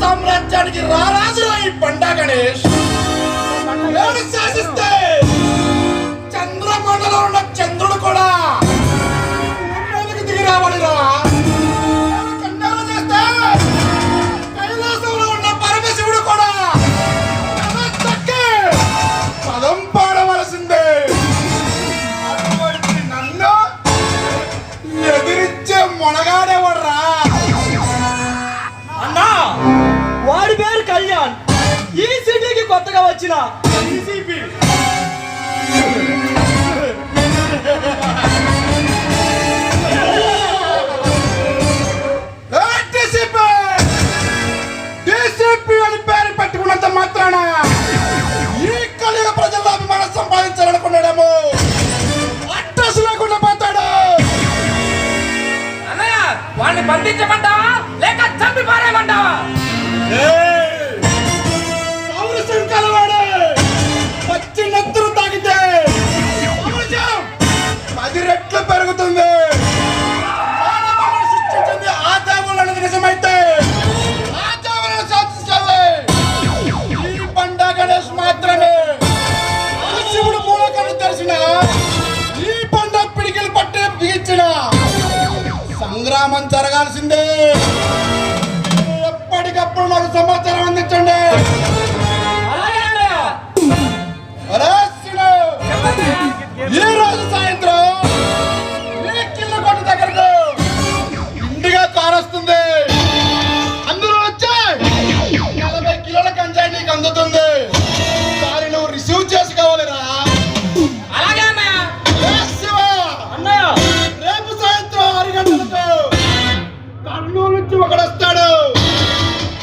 సామ్రాజ్యానికి రారాజు ఈ పండా గణేష్. శాసిస్తే చంద్రమండలంలో ఉన్న చంద్రుడు కూడా దిగి రావాలిరా. కన్యాలు చేస్తే కైలాసంలో ఉన్న పరమశివుడు కూడా పదం పాడవలసిందే. అటువంటి నన్ను ఎదిరించే మొనగాడేవర్రా అన్నా? వాడి పేరు కళ్యాణ్, ఈ సిటీకి కొత్తగా వచ్చిన డీసీపీ. డీసీపీ అని పేరు పెట్టుకున్నంత మాత్రాన ఈ కలియుగ ప్రజల్లో అభిమానం సంపాదించాలనుకున్నాడేమో అడ్రస్ లేకుండా పోతాడు. అన్నయ్య, వాడిని బంధించమంటావా లేక చంపి పారేయమంటావా? పౌరుషం కలవాడు పచ్చి నెత్తురు తాగితే పౌరుషం 10 రెట్లు పెరుగుతుంది. మానవులను సృష్టించింది ఆ దేవుళ్ళు అన్నది నిజమైతే ఆ దేవుళ్ళను శాసించాలి. ఈ పండా గణేష్ మాత్రమే ఆ శివుడు మూలకను తెరిచిన ఈ పండ పిడికిలు పట్టి బిగించిన సంగ్రామం జరగాల్సిందే. ఎప్పటికప్పుడు నాకు సమాచారం అందించండి. ఈ రోజు సాయంత్రం ఈ కిల్ల కొట్ట దగ్గరకు ఇండిగా కారు వస్తుంది. అందులో వచ్చే 40 కిలోల గంజాయి నీకు అందుతుంది. దాన్ని నువ్వు రిసీవ్ చేసుకోవాలిరా. అలాగే అన్నయ్య. శివ అన్నయ్య, రేపు సాయంత్రం 6 గంటలకు కర్నూలు నుంచి ఒకడు వస్తాడు.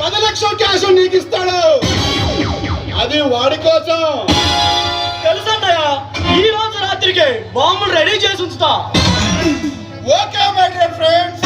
10 లక్షల క్యాష్ నీకు ఇస్తాడు. అది వాడి కోసం. తెలుసన్నయ్య, ఈ రోజు రాత్రికి బాంబులు రెడీ చేసి ఉంచుతా. Okay my dear friends.